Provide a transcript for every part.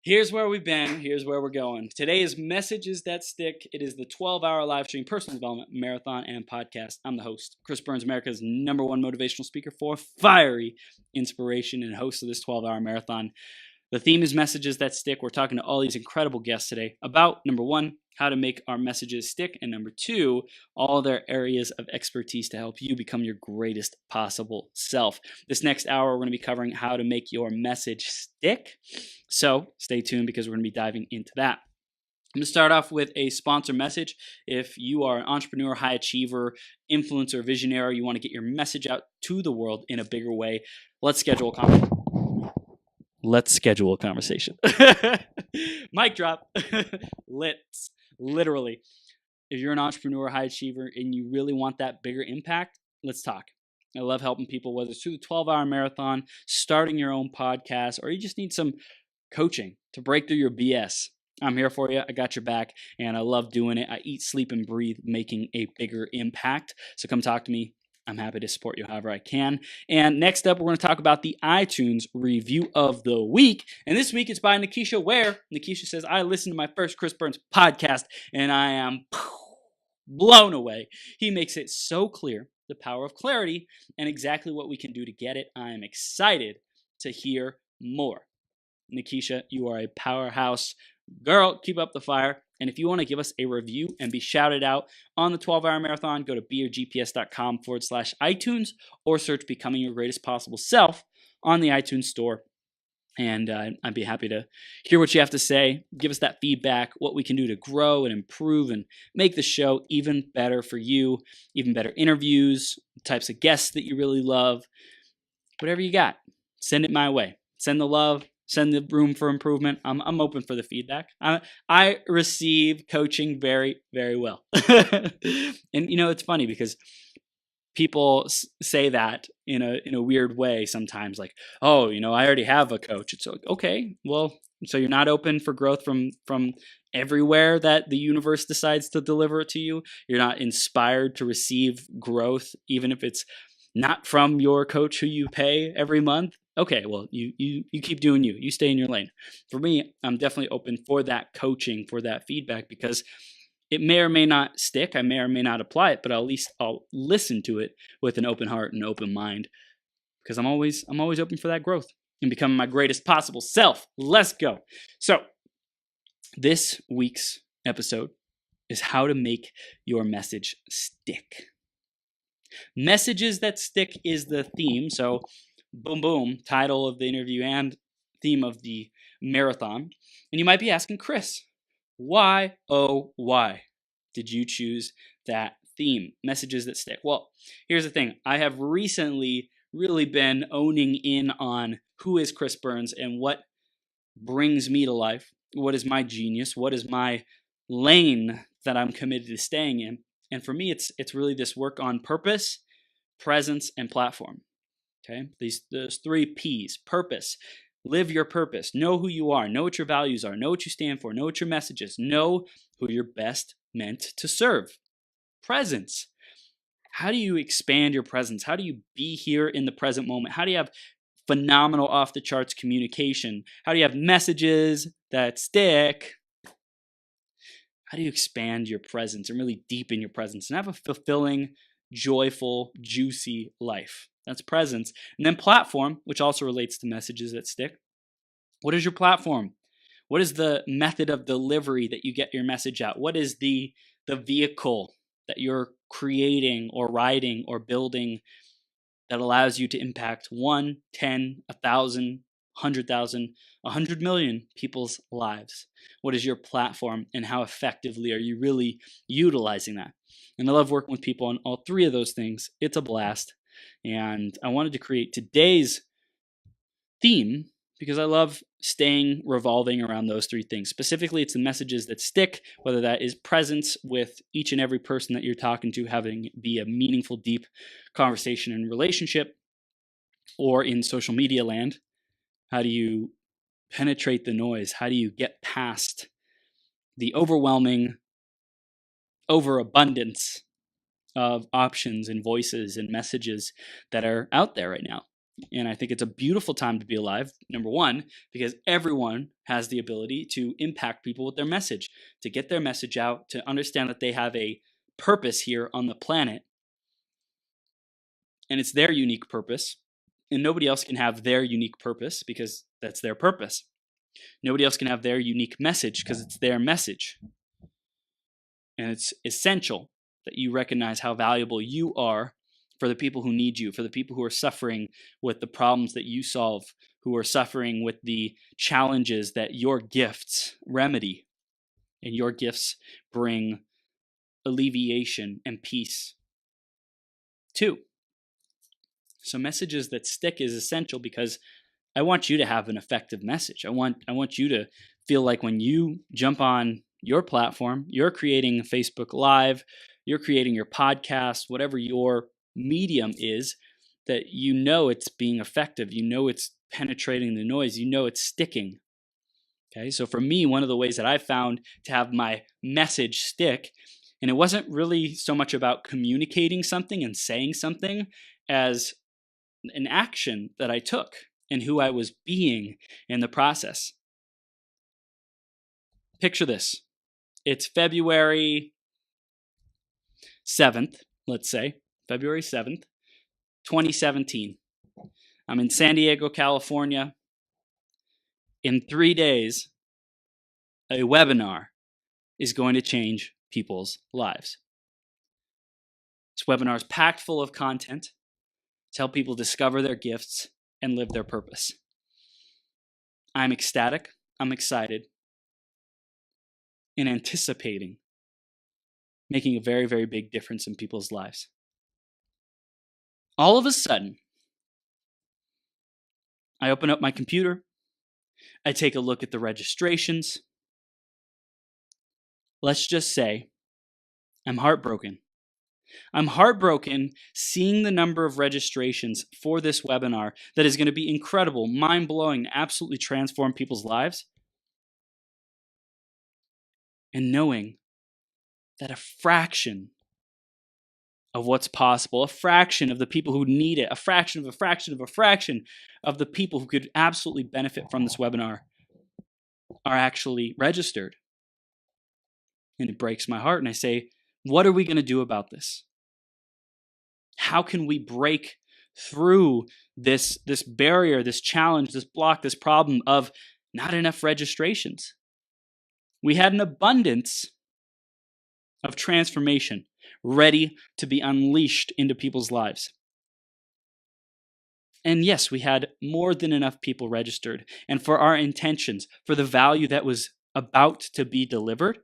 Here's where we've been. Here's where we're going. Today is Messages That Stick. It is the 12-hour live stream personal development marathon and podcast. I'm the host, Chris Burns, America's #1 motivational speaker for fiery inspiration and host of this 12-hour marathon. The theme is Messages That Stick. We're talking to all these incredible guests today about, number one, how to make our messages stick, and number two, all their areas of expertise to help you become your greatest possible self. This next hour, we're going to be covering how to make your message stick. So stay tuned because we're going to be diving into that. I'm going to start off with a sponsor message. If you are an entrepreneur, high achiever, influencer, visionary, you want to get your message out to the world in a bigger way, let's schedule a conversation. Mic drop. Literally. If you're an entrepreneur, high achiever, and you really want that bigger impact, let's talk. I love helping people, whether it's through the 12-hour marathon, starting your own podcast, or you just need some coaching to break through your BS. I'm here for you. I got your back, and I love doing it. I eat, sleep, and breathe making a bigger impact. So come talk to me. I'm happy to support you however I can. And next up, we're going to talk about the iTunes review of the week. And this week it's by Nikisha Ware. Nikisha says, I listened to my first Chris Burns podcast, and I am blown away. He makes it so clear, the power of clarity, and exactly what we can do to get it. I am excited to hear more. Nikisha, you are a powerhouse girl. Keep up the fire. And if you want to give us a review and be shouted out on the 12-hour marathon, go to beyourgps.com/iTunes or search Becoming Your Greatest Possible Self on the iTunes store. And I'd be happy to hear what you have to say. Give us that feedback, what we can do to grow and improve and make the show even better for you, even better interviews, types of guests that you really love. Whatever you got, send it my way. Send the love. Send the room for improvement. I'm open for the feedback. I receive coaching very, very well. And it's funny because people say that in a weird way sometimes, like, oh, I already have a coach. It's like, okay, well, so you're not open for growth from everywhere that the universe decides to deliver it to you. You're not inspired to receive growth, even if it's not from your coach who you pay every month. Okay, well, you keep doing you. You stay in your lane. For me, I'm definitely open for that coaching, for that feedback, because it may or may not stick. I may or may not apply it, but at least I'll listen to it with an open heart and open mind, because I'm always open for that growth and becoming my greatest possible self. Let's go. So this week's episode is how to make your message stick. Messages that stick is the theme. So boom, boom, title of the interview and theme of the marathon. And you might be asking, Chris, why, oh, why did you choose that theme? Messages that stick. Well, here's the thing. I have recently really been owning in on who is Chris Burns and what brings me to life. What is my genius? What is my lane that I'm committed to staying in? And for me, it's really this work on purpose, presence, and platform. Okay, those 3 P's. Purpose. Live your purpose. Know who you are. Know what your values are. Know what you stand for. Know what your message is. Know who you're best meant to serve. Presence. How do you expand your presence? How do you be here in the present moment? How do you have phenomenal off-the-charts communication? How do you have messages that stick? How do you expand your presence and really deepen your presence and have a fulfilling, joyful, juicy life? That's presence. And then platform, which also relates to messages that stick. What is your platform? What is the method of delivery that you get your message out? What is the vehicle that you're creating or riding or building that allows you to impact 1, 10, 1,000, 100,000, 100 million people's lives? What is your platform and how effectively are you really utilizing that? And I love working with people on all 3 of those things. It's a blast. And I wanted to create today's theme because I love revolving around those 3 things. Specifically, it's the messages that stick, whether that is presence with each and every person that you're talking to, having be a meaningful, deep conversation and relationship, or in social media land. How do you penetrate the noise? How do you get past the overwhelming overabundance of options and voices and messages that are out there right now? And I think it's a beautiful time to be alive, number one, because everyone has the ability to impact people with their message, to get their message out, to understand that they have a purpose here on the planet. And it's their unique purpose. And nobody else can have their unique purpose because that's their purpose. Nobody else can have their unique message because it's their message. And it's essential that you recognize how valuable you are for the people who need you, for the people who are suffering with the problems that you solve, who are suffering with the challenges that your gifts remedy. And your gifts bring alleviation and peace too. So messages that stick is essential because I want you to have an effective message. I want you to feel like when you jump on your platform, you're creating Facebook Live, you're creating your podcast, whatever your medium is, that you know it's being effective, you know it's penetrating the noise, you know it's sticking. Okay, so for me, one of the ways that I found to have my message stick, and it wasn't really so much about communicating something and saying something as an action that I took and who I was being in the process. Picture this. It's February 7th, let's say, February 7th, 2017. I'm in San Diego, California. In 3 days, a webinar is going to change people's lives. This webinar is packed full of content to help people discover their gifts and live their purpose. I'm ecstatic, I'm excited, and anticipating making a very, very big difference in people's lives. All of a sudden, I open up my computer, I take a look at the registrations. Let's just say I'm heartbroken. I'm heartbroken seeing the number of registrations for this webinar that is going to be incredible, mind-blowing, absolutely transform people's lives. And knowing that a fraction of what's possible, a fraction of the people who need it, a fraction of the people who could absolutely benefit from this webinar are actually registered. And it breaks my heart. And I say, what are we going to do about this? How can we break through this barrier, this challenge, this block, this problem of not enough registrations? We had an abundance of transformation ready to be unleashed into people's lives. And yes, we had more than enough people registered. And for our intentions, for the value that was about to be delivered,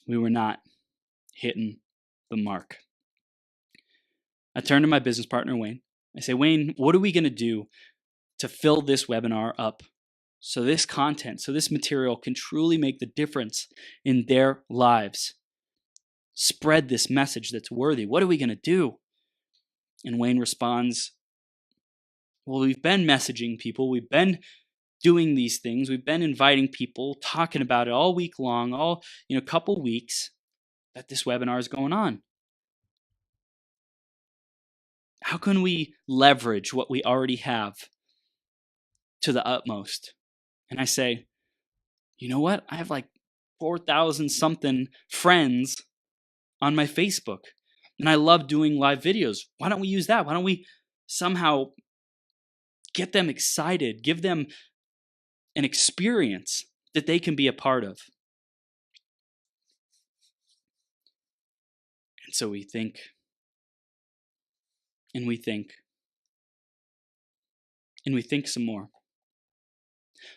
we were not hitting the mark. I turn to my business partner, Wayne. I say, Wayne, what are we going to do to fill this webinar up so this content, so this material can truly make the difference in their lives? Spread this message that's worthy. What are we going to do? And Wayne responds, well, we've been messaging people. We've been doing these things. We've been inviting people, talking about it all week long, couple weeks that this webinar is going on. How can we leverage what we already have to the utmost? And I say, you know what? I have like 4,000 something friends on my Facebook, and I love doing live videos. Why don't we use that? Why don't we somehow get them excited, give them an experience that they can be a part of? And so we think, and we think, and we think some more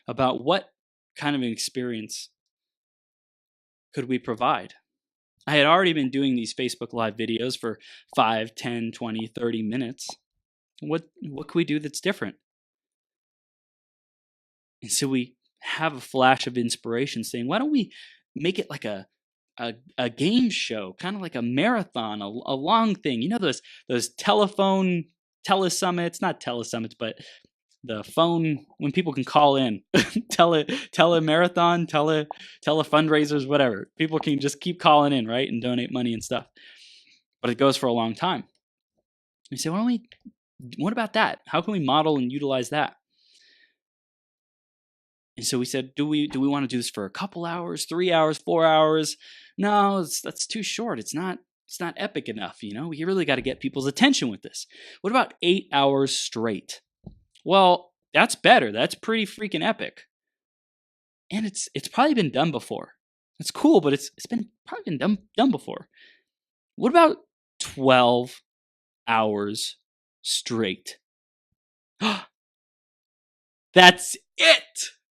about what kind of an experience could we provide. I had already been doing these Facebook Live videos for 5, 10, 20, 30 minutes. What can we do that's different? And so we have a flash of inspiration saying, why don't we make it like a game show, kind of like a marathon, a long thing. You know those telesummits, not telesummits, but the phone when people can call in, telemarathon, tele fundraisers, whatever. People can just keep calling in, right, and donate money and stuff. but it goes for a long time. You say, what about that? How can we model and utilize that? And so we said, do we want to do this for a couple hours, 3 hours, 4 hours? No, that's too short. It's not epic enough. We really got to get people's attention with this. What about 8 hours straight? Well, that's better. That's pretty freaking epic. And it's probably been done before. It's cool, but it's probably been done before. What about 12 hours straight? That's it.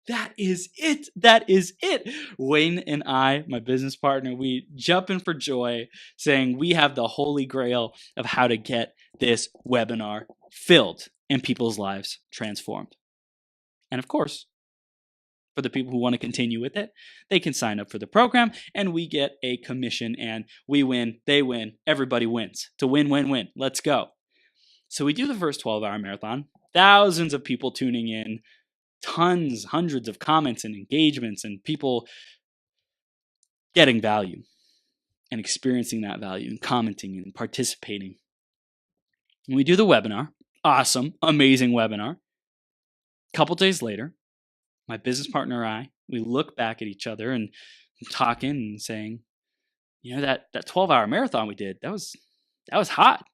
That is it. That is it. Wayne and I, my business partner, we jump in for joy saying we have the holy grail of how to get this webinar filled and people's lives transformed. And of course, for the people who want to continue with it, they can sign up for the program and we get a commission and we win, they win, everybody wins. To win, win, win. Let's go. So we do the first 12-hour marathon, thousands of people tuning in, tons, hundreds of comments and engagements and people getting value and experiencing that value and commenting and participating. And we do the webinar. Awesome, amazing webinar. A couple days later, my business partner and I, we look back at each other and talking and saying, that 12-hour marathon we did, that was hot.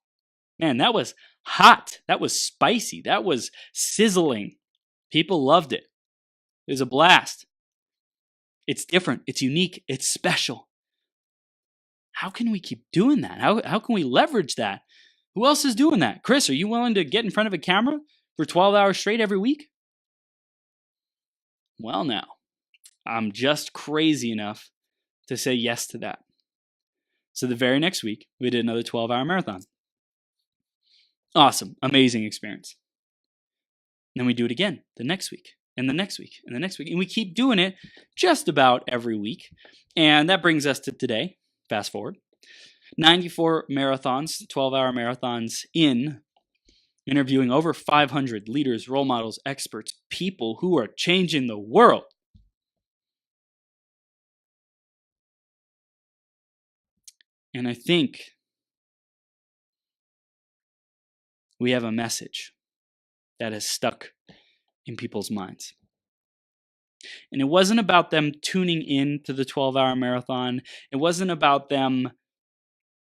Man, that was hot. That was spicy. That was sizzling. People loved it. It was a blast. It's different. It's unique. It's special. How can we keep doing that? How can we leverage that? Who else is doing that? Chris, are you willing to get in front of a camera for 12 hours straight every week? Well, now, I'm just crazy enough to say yes to that. So the very next week, we did another 12-hour marathon. Awesome. Amazing experience. And then we do it again the next week, and the next week, and the next week. And we keep doing it just about every week. And that brings us to today. Fast forward. 94 marathons, 12-hour marathons interviewing over 500 leaders, role models, experts, people who are changing the world. And I think we have a message that has stuck in people's minds. And it wasn't about them tuning in to the 12-hour marathon. It wasn't about them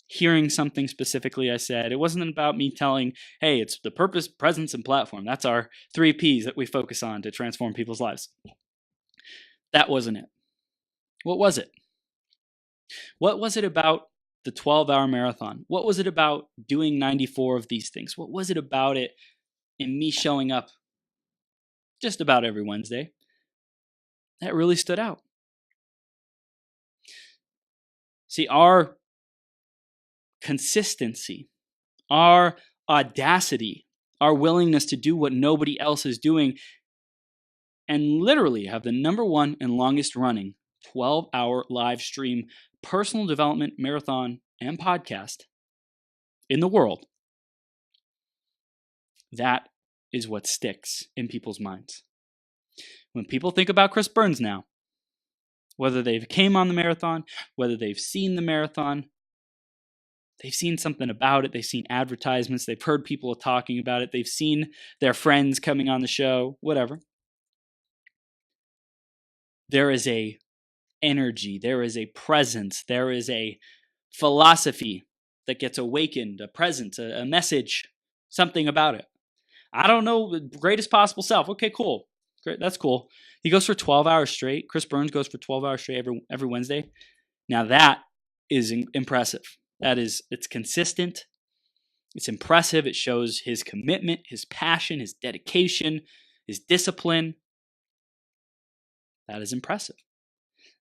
hearing something specifically I said. It wasn't about me telling, hey, it's the purpose, presence, and platform. That's our 3 Ps that we focus on to transform people's lives. That wasn't it. What was it? What was it about the 12-hour marathon? What was it about doing 94 of these things? What was it about it in me showing up just about every Wednesday that really stood out? See, our consistency, our audacity, our willingness to do what nobody else is doing, and literally have the number one and longest running 12-hour live stream personal development marathon and podcast in the world, that is what sticks in people's minds. When people think about Chris Burns now, whether they've came on the marathon, whether they've seen the marathon, they've seen something about it, they've seen advertisements, they've heard people talking about it, they've seen their friends coming on the show, whatever. There is a energy, there is a presence, there is a philosophy that gets awakened, a presence, a message, something about it. I don't know, the greatest possible self. Okay, cool. Great, that's cool. He goes for 12 hours straight. Chris Burns goes for 12 hours straight every Wednesday. Now that is impressive. It's consistent. It's impressive. It shows his commitment, his passion, his dedication, his discipline. That is impressive.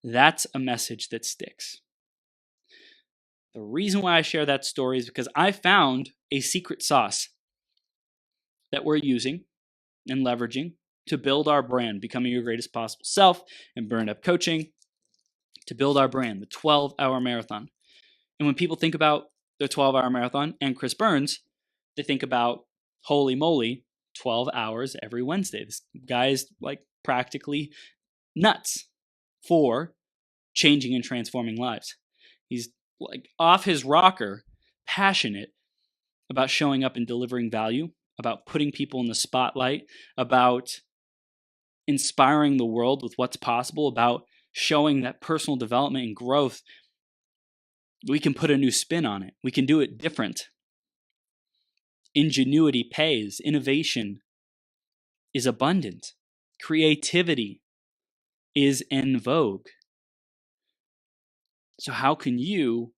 That's a message that sticks. The reason why I share that story is because I found a secret sauce that we're using and leveraging to build our brand, becoming your greatest possible self, and Burned Up Coaching, to build our brand, the 12-hour marathon. And when people think about the 12-hour marathon and Chris Burns, they think about, holy moly, 12 hours every Wednesday. This guy is like practically nuts for changing and transforming lives. He's like off his rocker, passionate about showing up and delivering value, about putting people in the spotlight, about inspiring the world with what's possible, about showing that personal development and growth, we can put a new spin on it. We can do it different. Ingenuity pays. Innovation is abundant. Creativity is en vogue. So how can you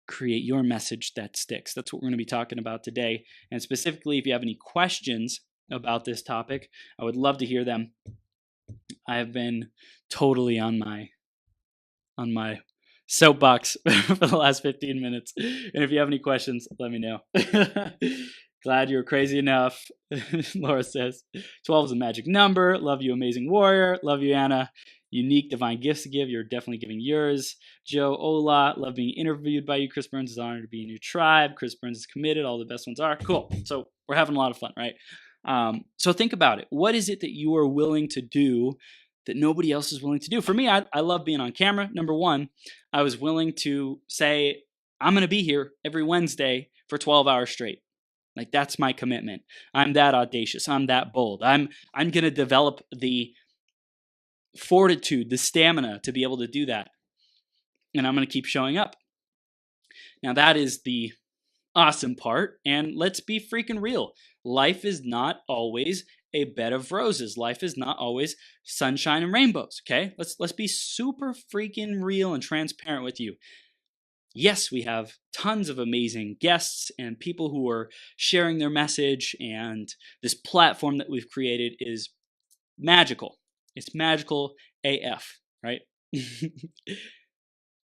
create your message that sticks? That's what we're going to be talking about today. And specifically, if you have any questions about this topic, I would love to hear them. I have been totally on my soapbox for the last 15 minutes. And if you have any questions, let me know. Glad you were crazy enough. Laura says, 12 is a magic number. Love you, amazing warrior. Love you, Anna. Unique divine gifts to give. You're definitely giving yours. Joe, Ola, love being interviewed by you. Chris Burns is honored to be in your tribe. Chris Burns is committed. All the best ones are. Cool. So we're having a lot of fun, right? So think about it. What is it that you are willing to do that nobody else is willing to do? For me, I love being on camera. Number one, I was willing to say, I'm going to be here every Wednesday for 12 hours straight. Like, that's my commitment. I'm that audacious. I'm that bold. I'm going to develop the fortitude, the stamina to be able to do that. And I'm going to keep showing up. Now, that is the awesome part. And let's be freaking real. Life is not always a bed of roses. Life is not always sunshine and rainbows, okay? Let's be super freaking real and transparent with you. Yes, we have tons of amazing guests and people who are sharing their message, and this platform that we've created is magical. It's magical AF, right?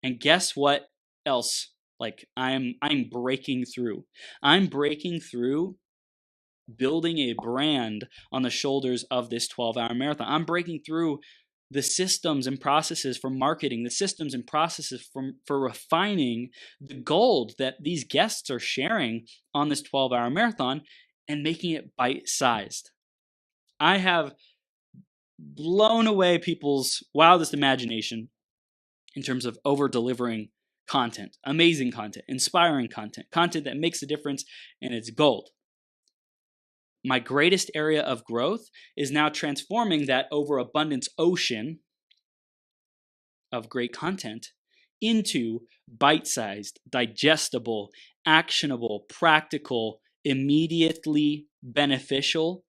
And guess what else? Like, I'm breaking through. I'm breaking through building a brand on the shoulders of this 12-hour marathon. I'm breaking through the systems and processes for marketing, the systems and processes for refining the gold that these guests are sharing on this 12-hour marathon and making it bite-sized. I have blown away people's wildest imagination in terms of over-delivering content, amazing content, inspiring content, content that makes a difference, and it's gold. My greatest area of growth is now transforming that overabundance ocean of great content into bite-sized, digestible, actionable, practical, immediately beneficial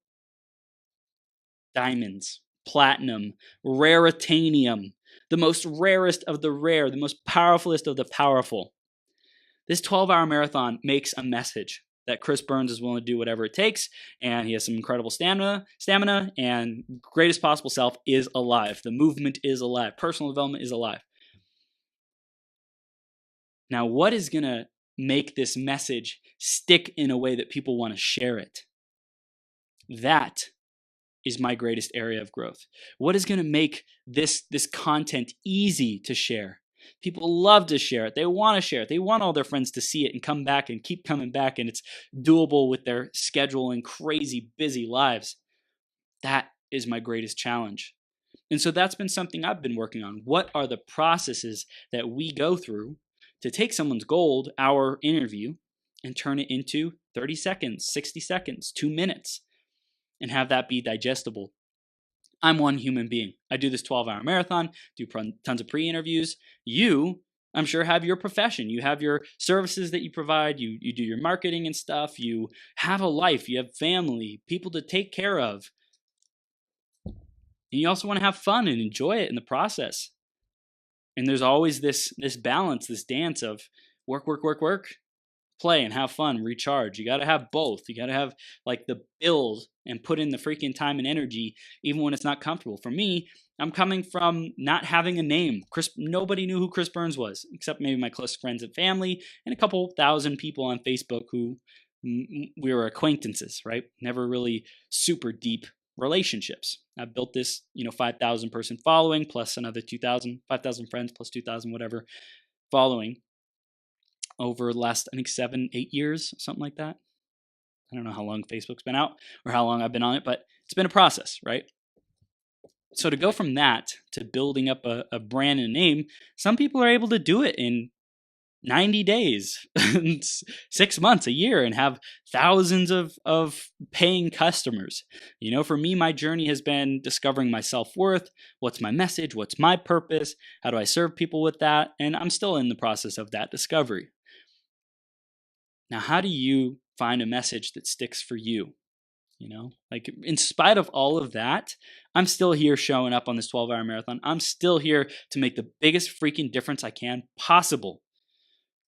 diamonds, platinum, raritanium, the most rarest of the rare, the most powerfulest of the powerful. This 12-hour marathon makes a message that Chris Burns is willing to do whatever it takes, and he has some incredible stamina, and greatest possible self is alive. The movement is alive. Personal development is alive. Now, what is going to make this message stick in a way that people want to share it? That is my greatest area of growth. What is going to make this content easy to share? People love to share it. They want to share it. They want all their friends to see it and come back and keep coming back, and it's doable with their schedule and crazy busy lives. That is my greatest challenge. And so that's been something I've been working on. What are the processes that we go through to take someone's gold hour interview and turn it into 30 seconds, 60 seconds, 2 minutes, and have that be digestible? I'm one human being. I do this 12-hour marathon, do tons of pre-interviews. You, I'm sure, have your profession. You have your services that you provide. You do your marketing and stuff. You have a life. You have family, people to take care of. And you also want to have fun and enjoy it in the process. And there's always this balance, this dance of work, play and have fun, recharge. You got to have both. You got to have like the build and put in the freaking time and energy even when it's not comfortable. For me, I'm coming from not having a name. Nobody knew who Chris Burns was except maybe my close friends and family and a couple thousand people on Facebook who we were acquaintances, right? Never really super deep relationships. I built this, 5,000 person following plus another 5,000 friends plus 2,000 whatever following over the last, I think, 7-8 years, something like that. I don't know how long Facebook's been out or how long I've been on it, but it's been a process, right? So to go from that to building up a brand and a name, some people are able to do it in 90 days, 6 months, a year, and have thousands of paying customers. For me, my journey has been discovering my self-worth. What's my message? What's my purpose? How do I serve people with that? And I'm still in the process of that discovery. Now, how do you find a message that sticks for you? Like in spite of all of that, I'm still here showing up on this 12-hour marathon. I'm still here to make the biggest freaking difference I can possible,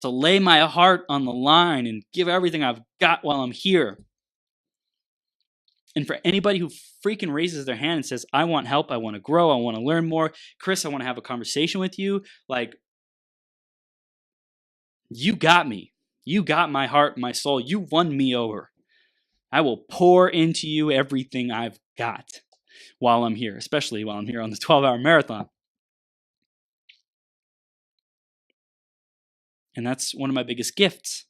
to lay my heart on the line and give everything I've got while I'm here. And for anybody who freaking raises their hand and says, I want help, I want to grow, I want to learn more, Chris, I want to have a conversation with you, like, you got me. You got my heart, my soul. You won me over. I will pour into you everything I've got while I'm here, especially while I'm here on the 12-hour marathon. And that's one of my biggest gifts.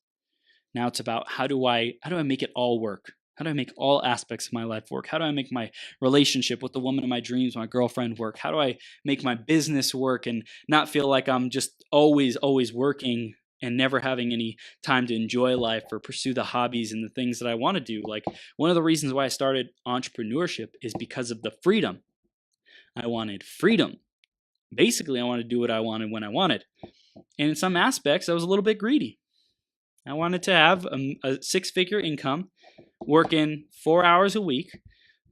Now it's about how do I make it all work? How do I make all aspects of my life work? How do I make my relationship with the woman of my dreams, my girlfriend, work? How do I make my business work and not feel like I'm just always working and never having any time to enjoy life or pursue the hobbies and the things that I want to do? Like, one of the reasons why I started entrepreneurship is because of the freedom. I wanted freedom. Basically, I wanted to do what I wanted when I wanted. And in some aspects, I was a little bit greedy. I wanted to have a six-figure income, working 4 hours a week.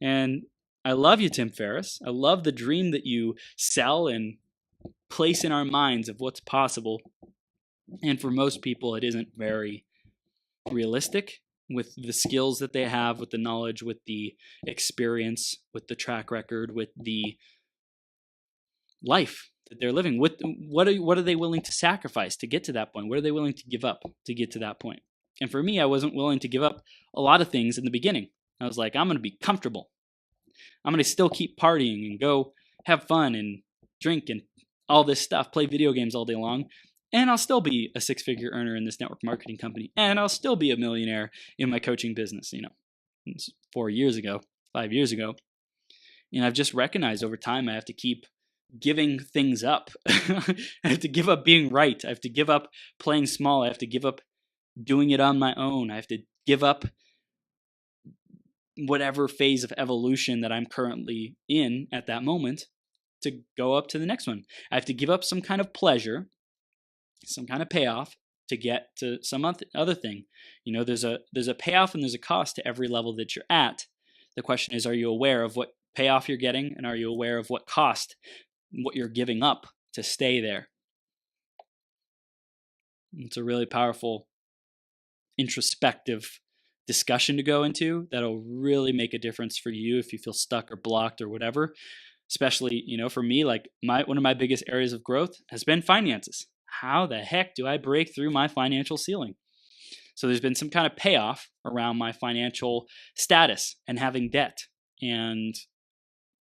And I love you, Tim Ferriss. I love the dream that you sell and place in our minds of what's possible. And for most people, it isn't very realistic with the skills that they have, with the knowledge, with the experience, with the track record, with the life that they're living. What are they willing to sacrifice to get to that point? What are they willing to give up to get to that point? And for me, I wasn't willing to give up a lot of things in the beginning. I was like, I'm going to be comfortable. I'm going to still keep partying and go have fun and drink and all this stuff, play video games all day long. And I'll still be a six-figure earner in this network marketing company. And I'll still be a millionaire in my coaching business, 4 years ago, 5 years ago. And I've just recognized over time I have to keep giving things up. I have to give up being right. I have to give up playing small. I have to give up doing it on my own. I have to give up whatever phase of evolution that I'm currently in at that moment to go up to the next one. I have to give up some kind of pleasure, some kind of payoff to get to some other thing. There's a payoff and there's a cost to every level that you're at. The question is, are you aware of what payoff you're getting, and are you aware of what cost, what you're giving up to stay there? It's a really powerful introspective discussion to go into that'll really make a difference for you if you feel stuck or blocked or whatever. Especially, for me, like one of my biggest areas of growth has been finances. How the heck do I break through my financial ceiling? So there's been some kind of payoff around my financial status and having debt, and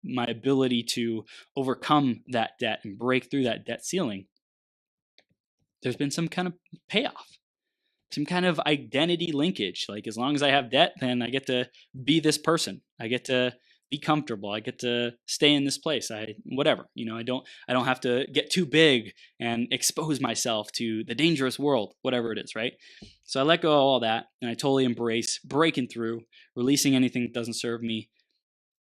my ability to overcome that debt and break through that debt ceiling. There's been some kind of payoff, some kind of identity linkage. Like, as long as I have debt, then I get to be this person. I get to be comfortable. I get to stay in this place. I don't have to get too big and expose myself to the dangerous world, whatever it is, right? So I let go of all that, and I totally embrace breaking through, releasing anything that doesn't serve me,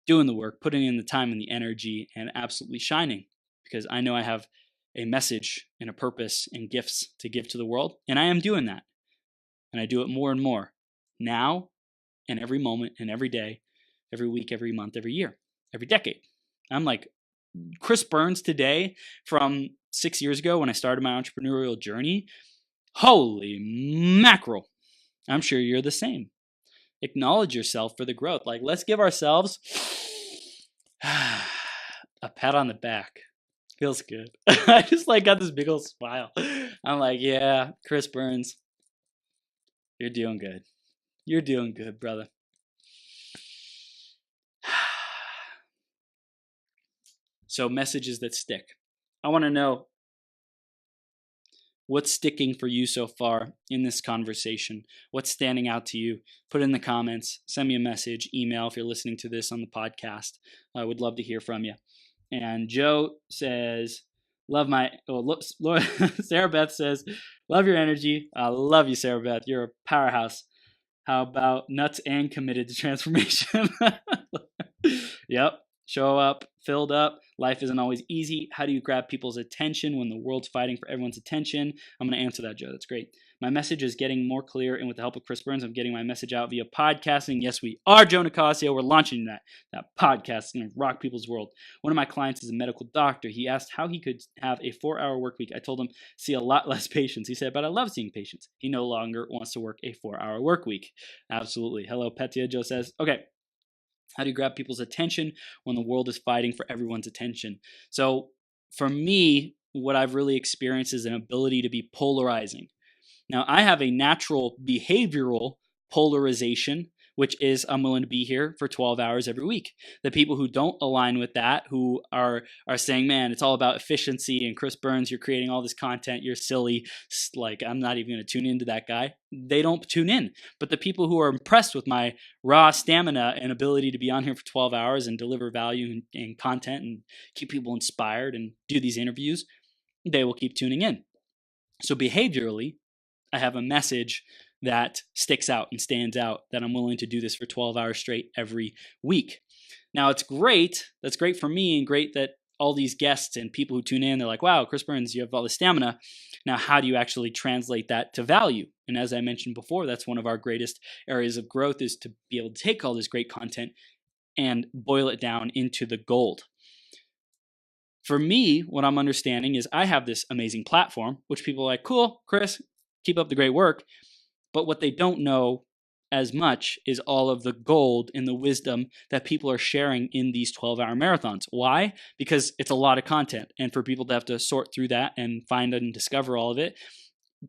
doing the work, putting in the time and the energy, and absolutely shining, because I know I have a message and a purpose and gifts to give to the world, and I am doing that. And I do it more and more now, and every moment, and every day, every week, every month, every year, every decade. I'm like Chris Burns today from 6 years ago when I started my entrepreneurial journey. Holy mackerel. I'm sure you're the same. Acknowledge yourself for the growth. Like, let's give ourselves a pat on the back. Feels good. I just got this big old smile. I'm like, yeah, Chris Burns, you're doing good. You're doing good, brother. So, messages that stick. I want to know what's sticking for you so far in this conversation. What's standing out to you? Put it in the comments. Send me a message, email if you're listening to this on the podcast. I would love to hear from you. And Joe says, Love my, Sarah Beth says, love your energy. I love you, Sarah Beth. You're a powerhouse. How about nuts and committed to transformation? Yep. Show up, filled up. Life isn't always easy. How do you grab people's attention when the world's fighting for everyone's attention? I'm going to answer that, Joe. That's great. My message is getting more clear, and with the help of Chris Burns, I'm getting my message out via podcasting. Yes, we are, Joe Nicasio. We're launching that podcast. It's going to rock people's world. One of my clients is a medical doctor. He asked how he could have a 4-hour work week. I told him see a lot less patients. He said, but I love seeing patients. He no longer wants to work a 4-hour work week. Absolutely. Hello, Petya. Joe says, okay. How do you grab people's attention when the world is fighting for everyone's attention? So for me, what I've really experienced is an ability to be polarizing. Now, I have a natural behavioral polarization, which is I'm willing to be here for 12 hours every week. The people who don't align with that, who are saying, man, it's all about efficiency, and Chris Burns, you're creating all this content, you're silly, like I'm not even going to tune into that guy. They don't tune in. But the people who are impressed with my raw stamina and ability to be on here for 12 hours and deliver value and content and keep people inspired and do these interviews, they will keep tuning in. So behaviorally, I have a message that sticks out and stands out, that I'm willing to do this for 12 hours straight every week. Now, it's great. That's great for me, and great that all these guests and people who tune in, they're like, wow, Chris Burns, you have all this stamina. Now, how do you actually translate that to value? And as I mentioned before, that's one of our greatest areas of growth, is to be able to take all this great content and boil it down into the gold. For me, what I'm understanding is I have this amazing platform, which people are like, cool, Chris, keep up the great work. But what they don't know as much is all of the gold and the wisdom that people are sharing in these 12-hour marathons. Why? Because it's a lot of content. And for people to have to sort through that and find and discover all of it,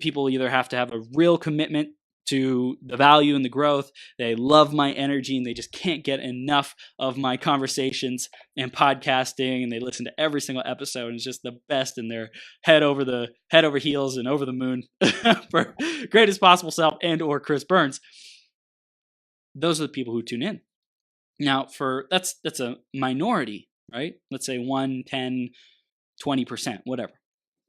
people either have to have a real commitment to the value and the growth. They love my energy and they just can't get enough of my conversations and podcasting, and they listen to every single episode, and it's just the best, and they're head over heels and over the moon for greatest possible self and or Chris Burns. Those are the people who tune in. Now, that's a minority, right? Let's say 1, 10, 20%, whatever.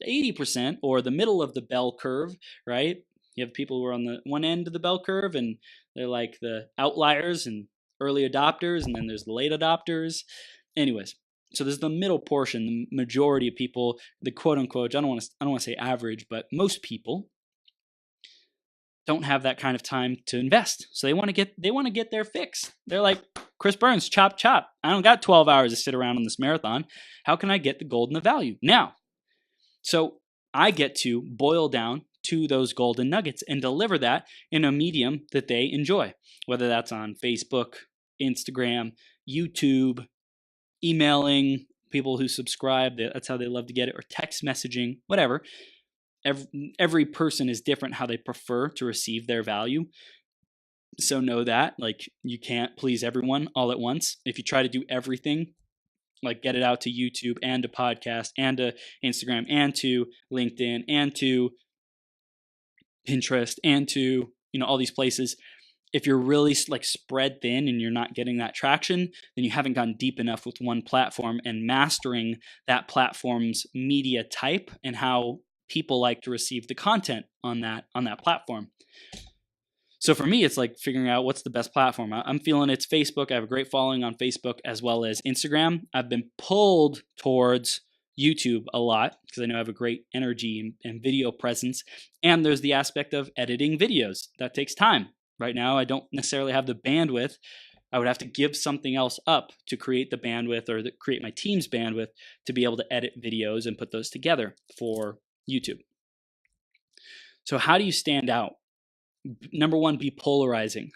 80%, or the middle of the bell curve, right? You have people who are on the one end of the bell curve, and they're like the outliers and early adopters, and then there's the late adopters. Anyways, so there's the middle portion, the majority of people, the quote unquote, I don't want to say average, but most people don't have that kind of time to invest. So they want to get their fix. They're like, Chris Burns, chop chop. I don't got 12 hours to sit around on this marathon. How can I get the gold and the value now? So I get to boil down to those golden nuggets and deliver that in a medium that they enjoy, whether that's on Facebook, Instagram, YouTube, emailing people who subscribe. That's how they love to get it, or text messaging, whatever. Every person is different how they prefer to receive their value. So know that, like, you can't please everyone all at once. If you try to do everything, like get it out to YouTube and to podcast and to Instagram and to LinkedIn and to Pinterest and to, all these places, if you're really like spread thin and you're not getting that traction, then you haven't gone deep enough with one platform and mastering that platform's media type and how people like to receive the content on that platform. So for me, it's like figuring out what's the best platform. I'm feeling it's Facebook. I have a great following on Facebook as well as Instagram. I've been pulled towards YouTube a lot because I know I have a great energy and video presence. And there's the aspect of editing videos. That takes time. Right now, I don't necessarily have the bandwidth. I would have to give something else up to create the bandwidth, or create my team's bandwidth to be able to edit videos and put those together for YouTube. So how do you stand out? Number one, be polarizing.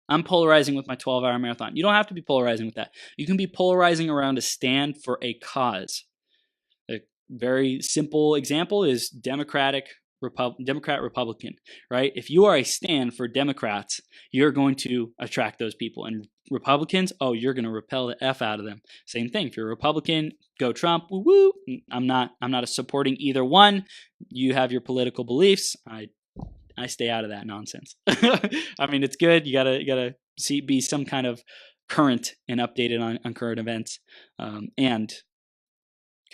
I'm polarizing with my 12-hour marathon. You don't have to be polarizing with that. You can be polarizing around a stand for a cause. A very simple example is Democrat, Republican, right? If you are a stand for Democrats, you're going to attract those people. And Republicans, you're going to repel the F out of them. Same thing. If you're a Republican, go Trump, woo woo. I'm not supporting either one. You have your political beliefs. I stay out of that nonsense. I mean, it's good. You gotta be some kind of current and updated on current events, and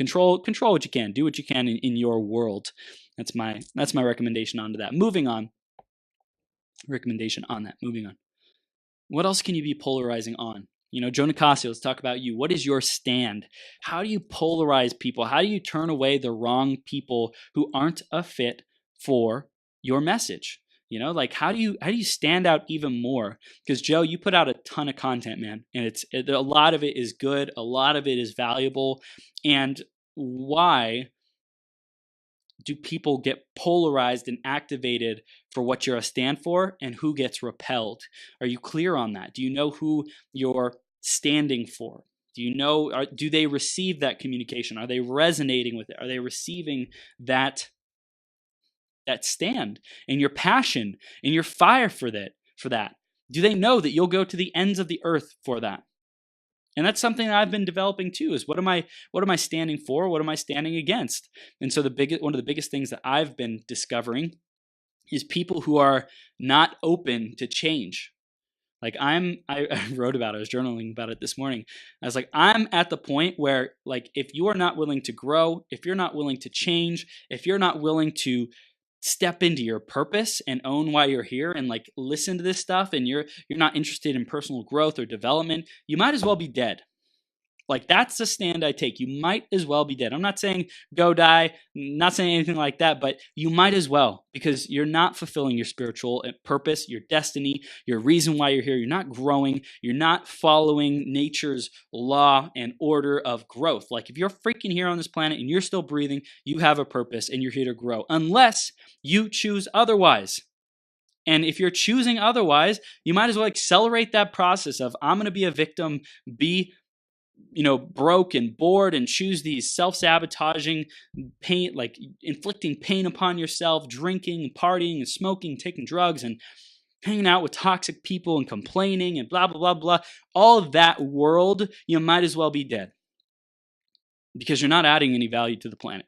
Control what you can. Do what you can in your world. That's my recommendation onto that. Moving on. Recommendation on that. Moving on. What else can you be polarizing on? Joe Nicasio, let's talk about you. What is your stand? How do you polarize people? How do you turn away the wrong people who aren't a fit for your message? Like how do you stand out even more? Because Joe, you put out a ton of content, man, and a lot of it is good, a lot of it is valuable. And why do people get polarized and activated for what you're a stand for, and who gets repelled? Are you clear on that? Do you know who you're standing for? Do they receive that communication? Are they resonating with it? Are they receiving that stand and your passion and your fire for that? Do they know that you'll go to the ends of the earth for that? And that's something that I've been developing too, is what am I standing for? What am I standing against? And so one of the biggest things that I've been discovering is people who are not open to change. Like I wrote about it, I was journaling about it this morning. I was like, I'm at the point where, like, if you are not willing to grow, if you're not willing to change, if you're not willing to step into your purpose and own why you're here and like listen to this stuff, and you're not interested in personal growth or development, you might as well be dead. Like, that's the stand I take. You might as well be dead. I'm not saying go die, not saying anything like that, but you might as well, because you're not fulfilling your spiritual purpose, your destiny, your reason why you're here. You're not growing. You're not following nature's law and order of growth. Like, if you're freaking here on this planet and you're still breathing, you have a purpose and you're here to grow, unless you choose otherwise. And if you're choosing otherwise, you might as well accelerate that process of, I'm going to be a victim, be broke and bored, and choose these self-sabotaging pain, like inflicting pain upon yourself, drinking and partying and smoking, taking drugs and hanging out with toxic people and complaining and blah, blah, blah, blah. All of that world, you might as well be dead, because you're not adding any value to the planet.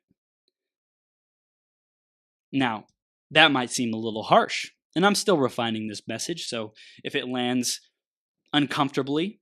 Now, that might seem a little harsh, and I'm still refining this message. So if it lands uncomfortably,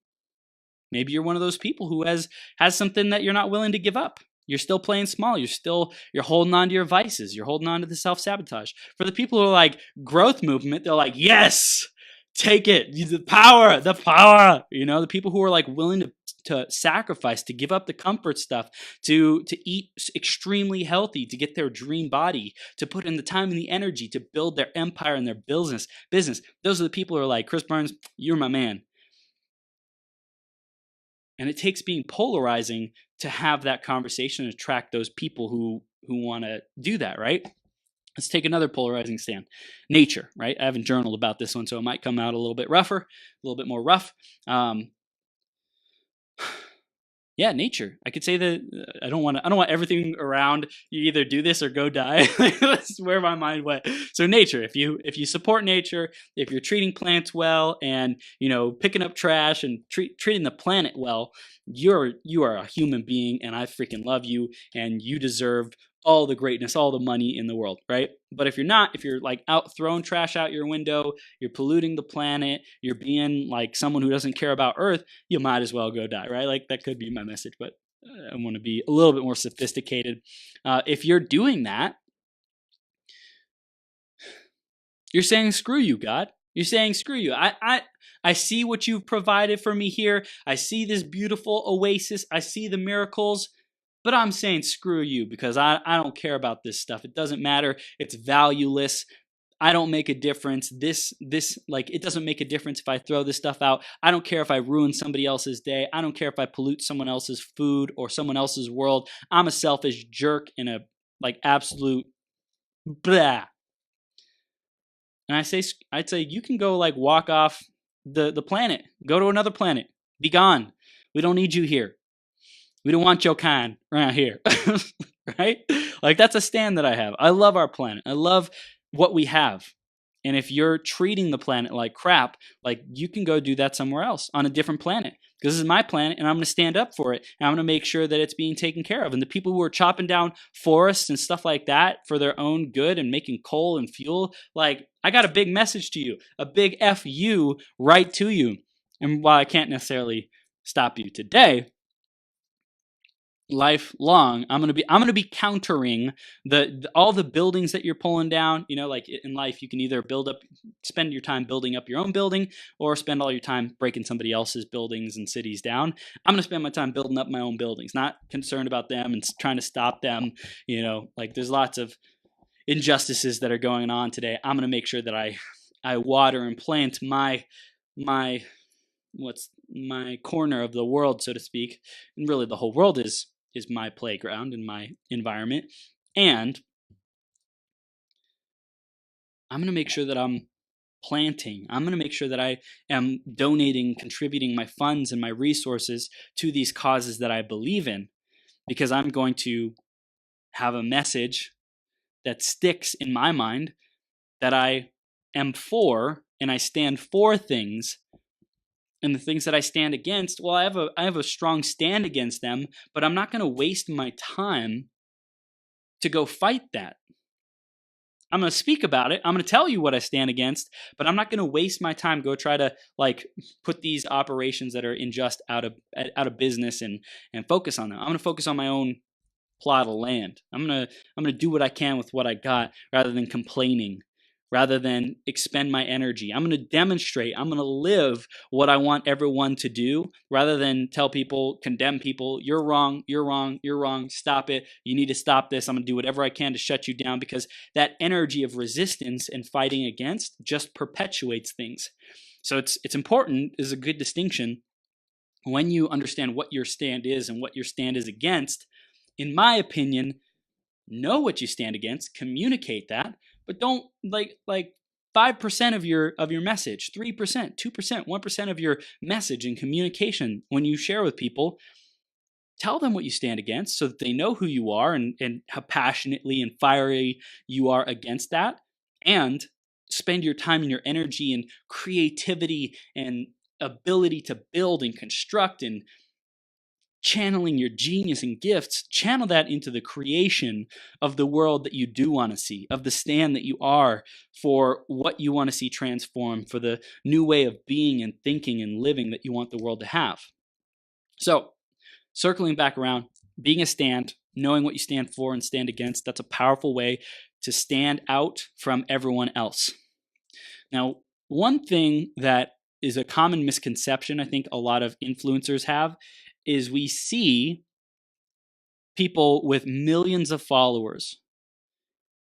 maybe you're one of those people who has something that you're not willing to give up. You're still playing small. You're holding on to your vices. You're holding on to the self-sabotage. For the people who are like growth movement, they're like, yes, take it. The power. The people who are like willing to sacrifice, to give up the comfort stuff, to eat extremely healthy, to get their dream body, to put in the time and the energy to build their empire and their business. Those are the people who are like, Chris Burns, you're my man. And it takes being polarizing to have that conversation and attract those people who want to do that, right? Let's take another polarizing stand. Nature, right? I haven't journaled about this one, so it might come out a little bit rougher, a little bit more rough. Yeah, nature. I could say that I don't want everything around you either do this or go die. That's where my mind went. So nature, if you support nature, if you're treating plants well, and picking up trash and treating the planet well, you are a human being, and I freaking love you, and you deserve all the greatness, all the money in the world, right? But if you're not, if you're like out throwing trash out your window, you're polluting the planet, you're being like someone who doesn't care about Earth, you might as well go die, right? Like, that could be my message, but I want to be a little bit more sophisticated. If you're doing that, you're saying, screw you, God. You're saying, screw you. I see what you've provided for me here. I see this beautiful oasis. I see the miracles. But I'm saying screw you, because I don't care about this stuff. It doesn't matter. It's valueless. I don't make a difference. It doesn't make a difference if I throw this stuff out. I don't care if I ruin somebody else's day. I don't care if I pollute someone else's food or someone else's world. I'm a selfish jerk and a absolute blah. And I'd say you can go walk off the planet. Go to another planet. Be gone. We don't need you here. We don't want your kind around here, right? That's a stand that I have. I love our planet. I love what we have. And if you're treating the planet like crap, you can go do that somewhere else on a different planet, because this is my planet, and I'm going to stand up for it, and I'm going to make sure that it's being taken care of. And the people who are chopping down forests and stuff like that for their own good and making coal and fuel, I got a big message to you, a big F you right to you. And while I can't necessarily stop you today, lifelong, I'm gonna be countering all the buildings that you're pulling down. Like in life, you can either spend your time building up your own building, or spend all your time breaking somebody else's buildings and cities down. I'm gonna spend my time building up my own buildings, not concerned about them and trying to stop them. Like there's lots of injustices that are going on today. I'm gonna make sure that I water and plant my what's my corner of the world, so to speak. And really the whole world is my playground and my environment. And I'm going to make sure that I'm planting. I'm going to make sure that I am donating, contributing my funds and my resources to these causes that I believe in, because I'm going to have a message that sticks in my mind, that I am for, and I stand for things. And the things that I stand against, well, I have a strong stand against them, but I'm not going to waste my time to go fight that. I'm going to speak about it. I'm going to tell you what I stand against, but I'm not going to waste my time go try to put these operations that are unjust out of business and focus on them. I'm going to focus on my own plot of land. I'm going to do what I can with what I got, rather than complaining, rather than expend my energy. I'm going to demonstrate. I'm going to live what I want everyone to do, rather than tell people, condemn people, you're wrong, you're wrong, you're wrong, stop it, you need to stop this, I'm going to do whatever I can to shut you down, because that energy of resistance and fighting against just perpetuates things. So it's important, is a good distinction, when you understand what your stand is and what your stand is against. In my opinion, know what you stand against, communicate that, but don't 5% of your message, 3%, 2%, 1% of your message and communication when you share with people, tell them what you stand against, so that they know who you are and how passionately and fiery you are against that. And spend your time and your energy and creativity and ability to build and construct and channeling your genius and gifts, channel that into the creation of the world that you do want to see, of the stand that you are for what you want to see transform, for the new way of being and thinking and living that you want the world to have. So, circling back around, being a stand, knowing what you stand for and stand against, that's a powerful way to stand out from everyone else. Now, one thing that is a common misconception I think a lot of influencers have is we see people with millions of followers,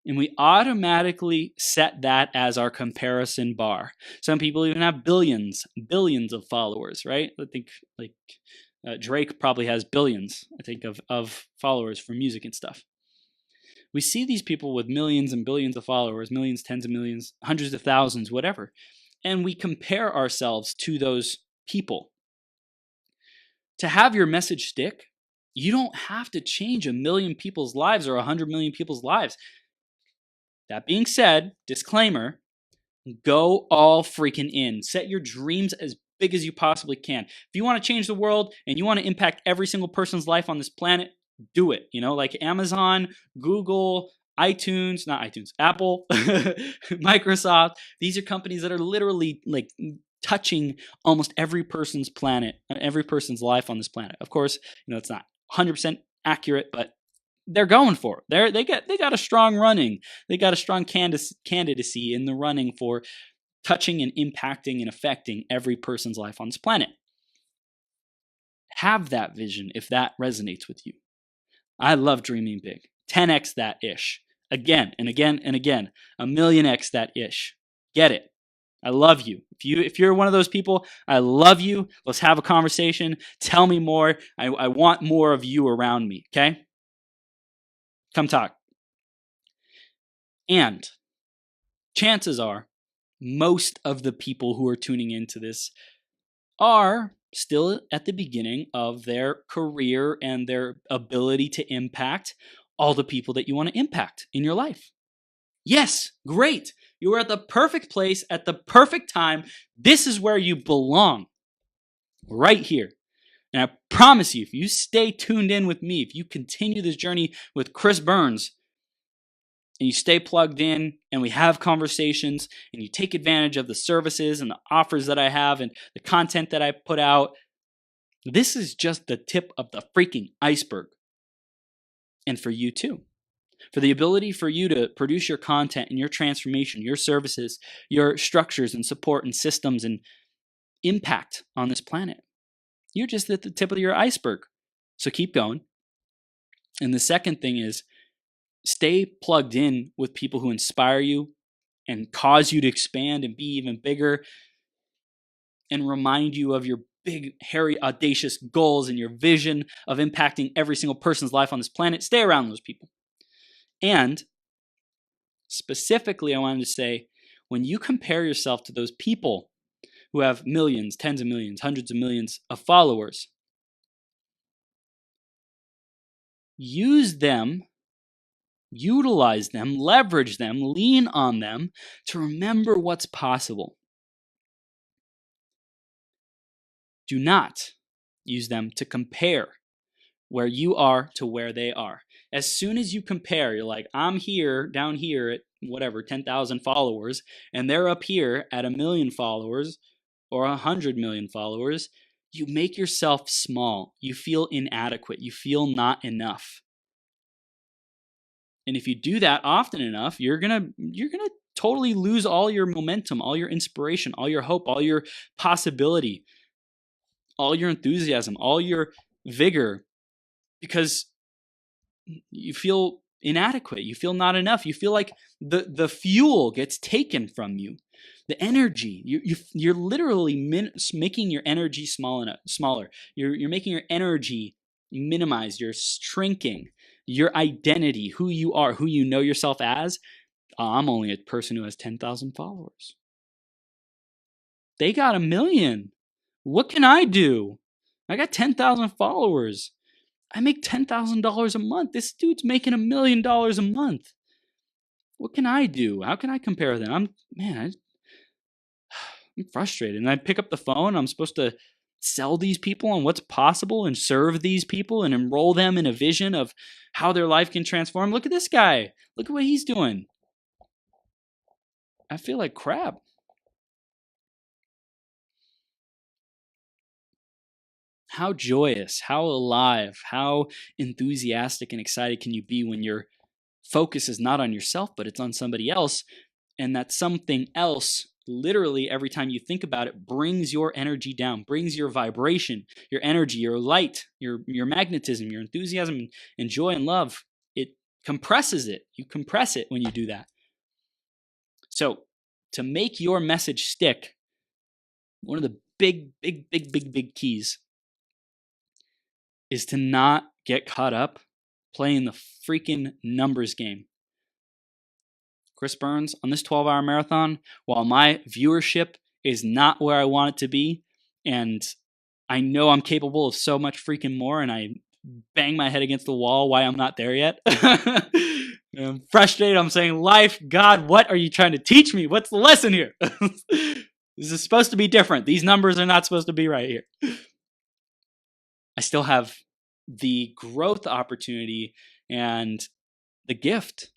and we automatically set that as our comparison bar. Some people even have billions of followers, right? I think Drake probably has billions, I think, of followers for music and stuff. We see these people with millions and billions of followers, millions, tens of millions, hundreds of thousands, whatever, and we compare ourselves to those people. To have your message stick, you don't have to change 1 million people's lives or 100 million people's lives. That being said, disclaimer, go all freaking in. Set your dreams as big as you possibly can. If you want to change the world and you want to impact every single person's life on this planet, do it. Like Amazon, Google, iTunes, not iTunes, Apple, Microsoft. These are companies that are literally touching almost every person's life on this planet. Of course, it's not 100% accurate, but they're going for it. They got a strong running. They got a strong candidacy in the running for touching and impacting and affecting every person's life on this planet. Have that vision if that resonates with you. I love dreaming big. 10x that ish. Again and again and again. 1,000,000x that ish. Get it. I love you. If you're one of those people, I love you. Let's have a conversation. Tell me more. I want more of you around me, okay? Come talk. And chances are, most of the people who are tuning into this are still at the beginning of their career and their ability to impact all the people that you want to impact in your life. Yes, great. You are at the perfect place at the perfect time. This is where you belong, right here. And I promise you, if you stay tuned in with me, if you continue this journey with Chris Burns, and you stay plugged in, and we have conversations, and you take advantage of the services and the offers that I have and the content that I put out, this is just the tip of the freaking iceberg. and for you too. For the ability for you to produce your content and your transformation, your services, your structures and support and systems and impact on this planet. You're just at the tip of your iceberg. So keep going. And the second thing is stay plugged in with people who inspire you and cause you to expand and be even bigger and remind you of your big, hairy, audacious goals and your vision of impacting every single person's life on this planet. Stay around those people. And specifically, I wanted to say, when you compare yourself to those people who have millions, tens of millions, hundreds of millions of followers, use them, utilize them, leverage them, lean on them to remember what's possible. Do not use them to compare where you are to where they are. As soon as you compare, you're like, I'm here, down here at whatever, 10,000 followers, and they're up here at 1 million followers or 100 million followers, you make yourself small. You feel inadequate. You feel not enough. And if you do that often enough, you're gonna totally lose all your momentum, all your inspiration, all your hope, all your possibility, all your enthusiasm, all your vigor, because you feel inadequate. You feel not enough. You feel like the fuel gets taken from you. The energy, you're literally making your energy smaller. You're making your energy minimized. You're shrinking your identity, who you are, who you know yourself as. I'm only a person who has 10,000 followers. They got 1 million. What can I do? I got 10,000 followers. I make $10,000 a month. This dude's making $1 million a month. What can I do? How can I compare them? I'm frustrated. And I pick up the phone. I'm supposed to sell these people on what's possible and serve these people and enroll them in a vision of how their life can transform. Look at this guy. Look at what he's doing. I feel like crap. How joyous, how alive, how enthusiastic and excited can you be when your focus is not on yourself, but it's on somebody else, and that something else, literally every time you think about it, brings your energy down, brings your vibration, your energy, your light, your magnetism, your enthusiasm and joy and love. It compresses it. You compress it when you do that. So to make your message stick, one of the big keys is to not get caught up playing the freaking numbers game. Chris Burns, on this 12-hour marathon, while my viewership is not where I want it to be, and I know I'm capable of so much freaking more, and I bang my head against the wall why I'm not there yet. I'm frustrated. I'm saying, life, God, what are you trying to teach me? What's the lesson here? This is supposed to be different. These numbers are not supposed to be right here. I still have the growth opportunity and the gift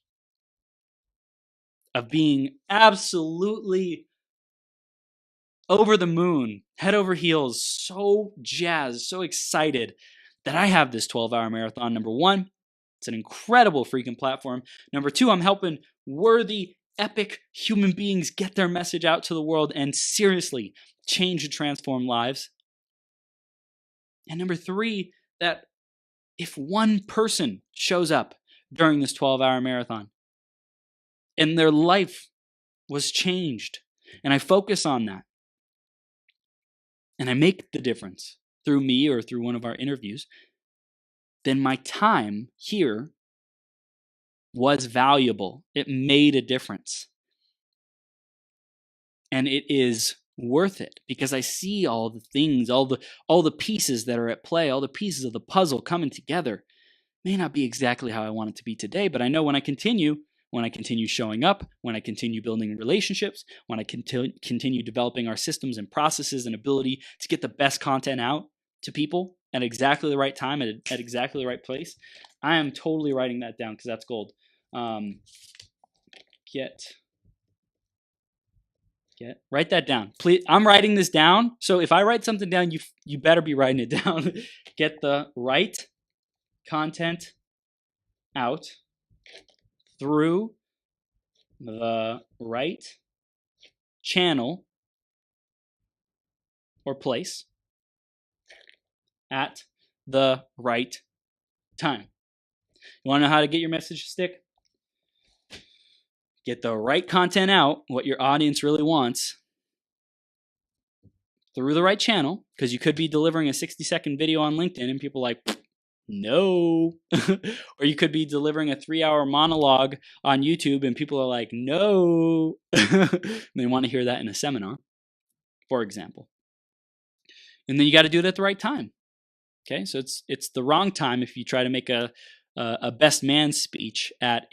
of being absolutely over the moon, head over heels, so jazzed, so excited that I have this 12-hour marathon. Number one, it's an incredible freaking platform. Number two, I'm helping worthy, epic human beings get their message out to the world and seriously change and transform lives. And number three, that if one person shows up during this 12-hour marathon and their life was changed, and I focus on that, and I make the difference through me or through one of our interviews, then my time here was valuable. It made a difference. And it is worth it because I see all the things, all the pieces that are at play, all the pieces of the puzzle coming together. May not be exactly how I want it to be today, but I know when I continue showing up, when I continue building relationships, when I continue developing our systems and processes and ability to get the best content out to people at exactly the right time, at exactly the right place, I am totally writing that down because that's gold. Write that down. Please, I'm writing this down. So if I write something down, you better be writing it down. Get the right content out through the right channel or place at the right time. You want to know how to get your message to stick? Get the right content out, what your audience really wants, through the right channel, because you could be delivering a 60-second video on LinkedIn and people are like, no. Or you could be delivering a 3-hour monologue on YouTube and people are like, no. They want to hear that in a seminar, for example. And then you got to do it at the right time. Okay, so it's the wrong time if you try to make a best man speech at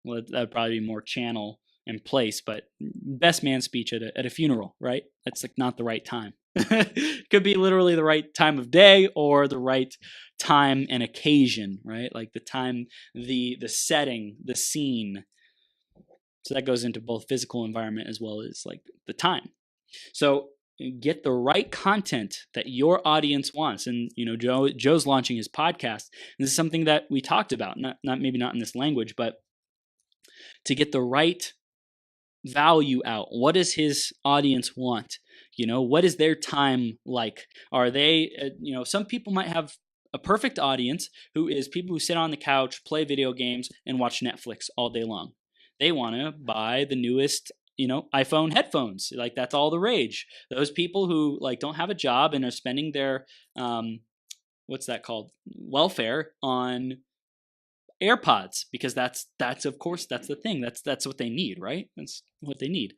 well, that'd probably be more channel and place, but best man speech at a funeral, right? That's like not the right time. Could be literally the right time of day or the right time and occasion, right? Like the time, the setting, the scene. So that goes into both physical environment as well as like the time. So get the right content that your audience wants. And Joe's launching his podcast. And this is something that we talked about, maybe not in this language, but to get the right value out. What does his audience want? What is their time like? Are they, some people might have a perfect audience who is people who sit on the couch, play video games, and watch Netflix all day long. They want to buy the newest iPhone headphones. Like that's all the rage. Those people who like don't have a job and are spending their what's that called? Welfare on AirPods, because that's of course that's the thing. That's what they need, right? That's what they need.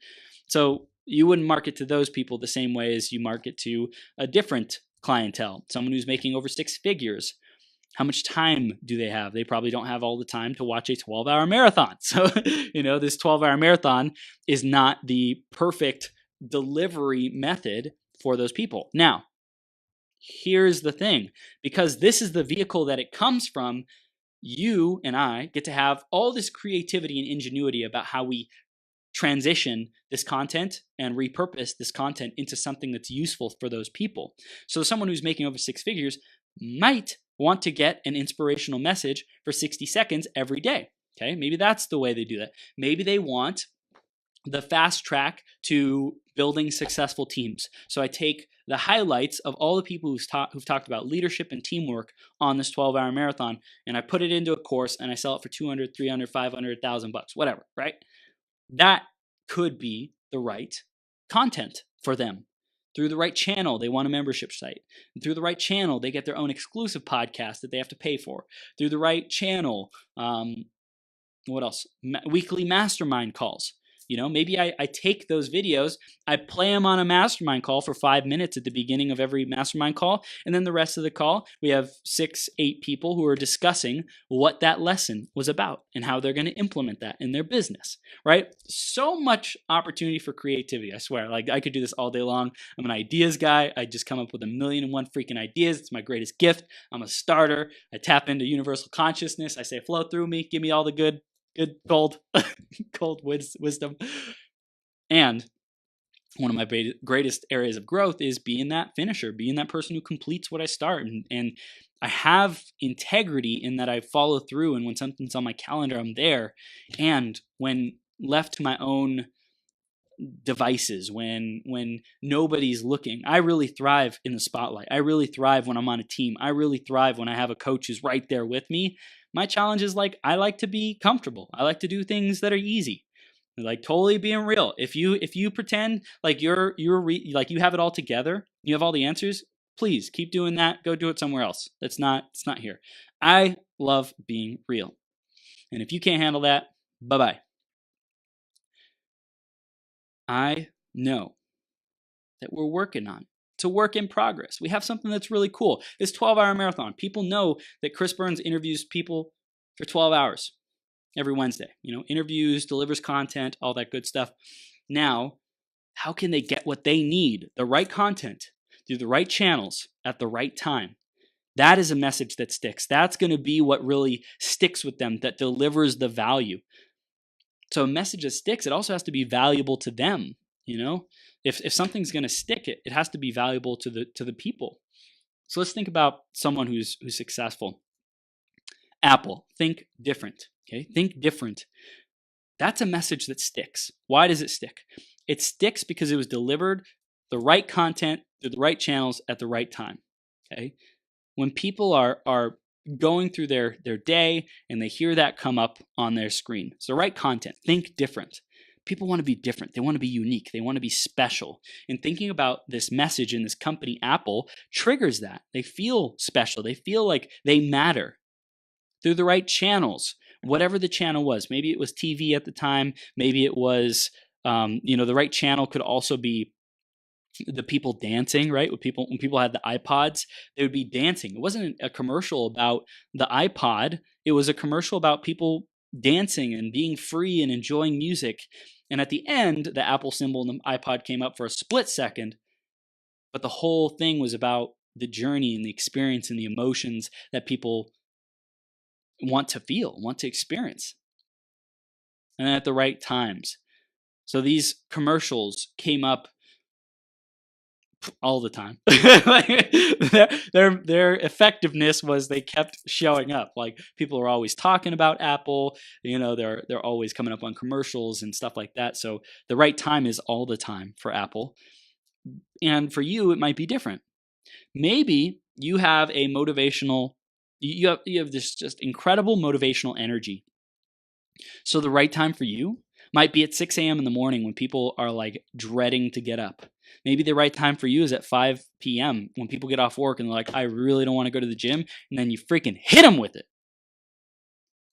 So you wouldn't market to those people the same way as you market to a different clientele, someone who's making over 6 figures. How much time do they have? They probably don't have all the time to watch a 12-hour marathon. So, this 12-hour marathon is not the perfect delivery method for those people. Now, here's the thing. Because this is the vehicle that it comes from, you and I get to have all this creativity and ingenuity about how we transition this content and repurpose this content into something that's useful for those people. So someone who's making over 6 figures might want to get an inspirational message for 60 seconds every day. Okay, maybe that's the way they do that. Maybe they want the fast track to building successful teams. So I take the highlights of all the people who've talked about leadership and teamwork on this 12-hour marathon, and I put it into a course and I sell it for 200, 300, 500, $1,000, whatever, right? That could be the right content for them. Through the right channel, they want a membership site. And through the right channel, they get their own exclusive podcast that they have to pay for. Through the right channel, what else? Weekly mastermind calls. Maybe I take those videos, I play them on a mastermind call for 5 minutes at the beginning of every mastermind call. And then the rest of the call, we have 6, 8 people who are discussing what that lesson was about and how they're going to implement that in their business, right? So much opportunity for creativity. I swear, like I could do this all day long. I'm an ideas guy. I just come up with 1,000,001 freaking ideas. It's my greatest gift. I'm a starter. I tap into universal consciousness. I say, flow through me. Give me all the good gold wisdom. And one of my greatest areas of growth is being that finisher, being that person who completes what I start. And I have integrity in that I follow through, and when something's on my calendar, I'm there. And when left to my own devices, when nobody's looking, I really thrive in the spotlight. I really thrive when I'm on a team. I really thrive when I have a coach who's right there with me. My challenge is I like to be comfortable. I like to do things that are easy. Like totally being real. If you pretend like like you have it all together, you have all the answers, please keep doing that. Go do it somewhere else. It's not here. I love being real. And if you can't handle that, bye-bye. I know that we're working on. It's a work in progress. We have something that's really cool. This 12-hour marathon. People know that Chris Burns interviews people for 12 hours every Wednesday. Interviews, delivers content, all that good stuff. Now, how can they get what they need, the right content, through the right channels at the right time? That is a message that sticks. That's going to be what really sticks with them, that delivers the value. So a message that sticks, it also has to be valuable to them. If something's going to stick, it has to be valuable to the people. So let's think about someone who's successful. Apple, think different. Okay, think different. That's a message that sticks. Why does it stick? It sticks because it was delivered the right content through the right channels at the right time. Okay, when people are going through their day and they hear that come up on their screen, it's the right content. Think different. People want to be different. They want to be unique. They want to be special. And thinking about this message in this company, Apple, triggers that. They feel special. They feel like they matter through the right channels, whatever the channel was. Maybe it was TV at the time. Maybe it was, the right channel could also be the people dancing, right? When people had the iPods, they would be dancing. It wasn't a commercial about the iPod. It was a commercial about people dancing and being free and enjoying music. And at the end, the Apple symbol and the iPod came up for a split second, but the whole thing was about the journey and the experience and the emotions that people want to feel, want to experience, and at the right times. So these commercials came up all the time. their effectiveness was they kept showing up. Like, people are always talking about Apple. They're always coming up on commercials and stuff like that. So the right time is all the time for Apple. And for you, it might be different. Maybe you have a motivational, you have this just incredible motivational energy. So the right time for you might be at 6 a.m. in the morning when people are like dreading to get up. Maybe the right time for you is at 5 p.m. when people get off work and they're like, I really don't want to go to the gym. And then you freaking hit them with it.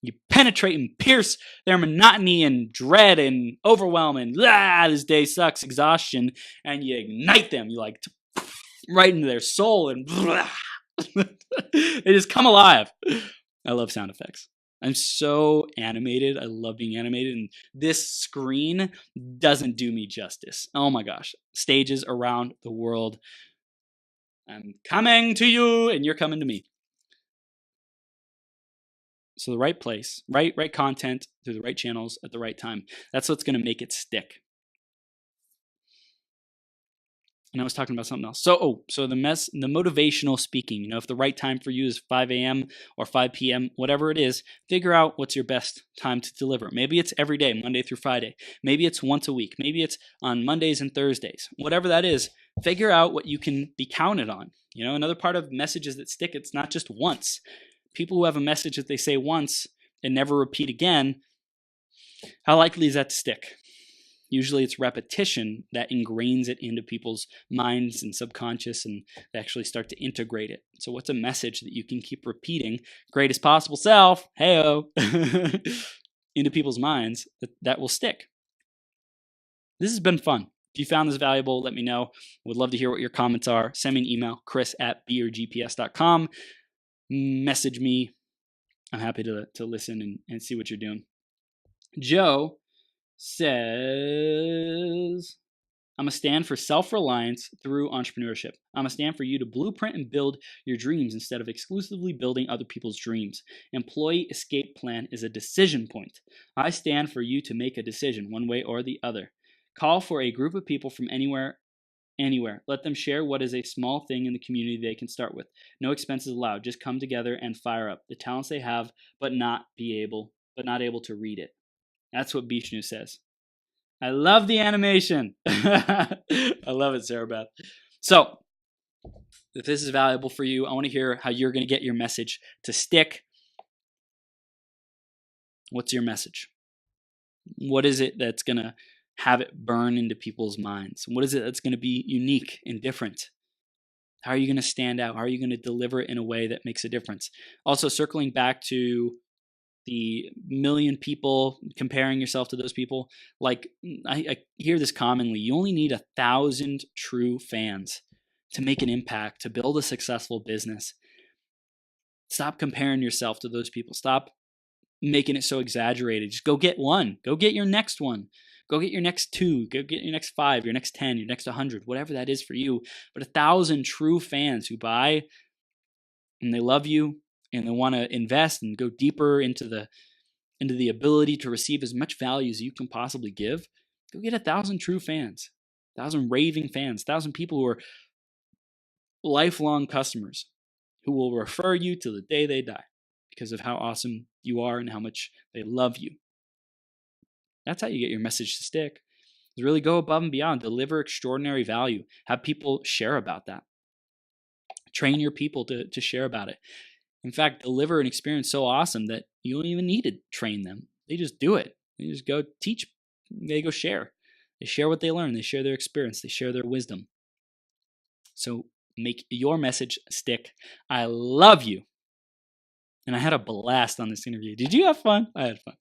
You penetrate and pierce their monotony and dread and overwhelm and this day sucks, exhaustion, and you ignite them. You like right into their soul and they just come alive. I love sound effects. I'm so animated. I love being animated. And this screen doesn't do me justice. Oh my gosh. Stages around the world. I'm coming to you and you're coming to me. So the right place, right content through the right channels at the right time. That's what's going to make it stick. And I was talking about something else. So the motivational speaking, if the right time for you is 5 a.m. or 5 p.m., whatever it is, figure out what's your best time to deliver. Maybe it's every day, Monday through Friday. Maybe it's once a week. Maybe it's on Mondays and Thursdays. Whatever that is, figure out what you can be counted on. Another part of messages that stick, it's not just once. People who have a message that they say once and never repeat again, how likely is that to stick? Usually it's repetition that ingrains it into people's minds and subconscious, and they actually start to integrate it. So what's a message that you can keep repeating, greatest possible self, hey-o, into people's minds that will stick? This has been fun. If you found this valuable, let me know. Would love to hear what your comments are. Send me an email, chris@beyourgps.com. Message me. I'm happy to listen and see what you're doing. Joe says, I'm a stand for self-reliance through entrepreneurship. I'm a stand for you to blueprint and build your dreams instead of exclusively building other people's dreams. Employee escape plan is a decision point. I stand for you to make a decision one way or the other. Call for a group of people from anywhere. Let them share what is a small thing in the community they can start with. No expenses allowed. Just come together and fire up the talents they have, but not able to read it. That's what Bishnu says. I love the animation. I love it, Sarah Beth. So, if this is valuable for you, I want to hear how you're going to get your message to stick. What's your message? What is it that's going to have it burn into people's minds? What is it that's going to be unique and different? How are you going to stand out? How are you going to deliver it in a way that makes a difference? Also, circling back to the million people, comparing yourself to those people, like I hear this commonly. You only need 1,000 true fans to make an impact, to build a successful business. Stop comparing yourself to those people. Stop making it so exaggerated. Just go get one. Go get your next one. Go get your next 2. Go get your next 5, your next 10, your next 100, whatever that is for you. But 1,000 true fans who buy and they love you and they want to invest and go deeper into the ability to receive as much value as you can possibly give. Go get 1,000 true fans, 1,000 raving fans, 1,000 people who are lifelong customers who will refer you till the day they die because of how awesome you are and how much they love you. That's how you get your message to stick. Is really go above and beyond, deliver extraordinary value, have people share about that. Train your people to share about it. In fact, deliver an experience so awesome that you don't even need to train them. They just do it. They just go teach. They go share. They share what they learn. They share their experience. They share their wisdom. So make your message stick. I love you. And I had a blast on this interview. Did you have fun? I had fun.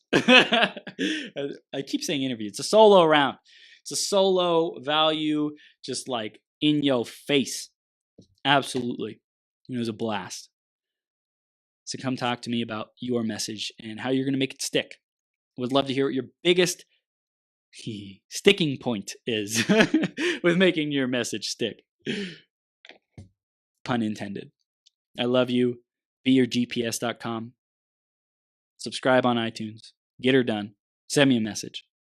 I keep saying interview. It's a solo round. It's a solo value, just like in your face. Absolutely. It was a blast. So come talk to me about your message and how you're going to make it stick. Would love to hear what your biggest sticking point is with making your message stick. Pun intended. I love you. BeYourGPS.com. Subscribe on iTunes. Get her done. Send me a message.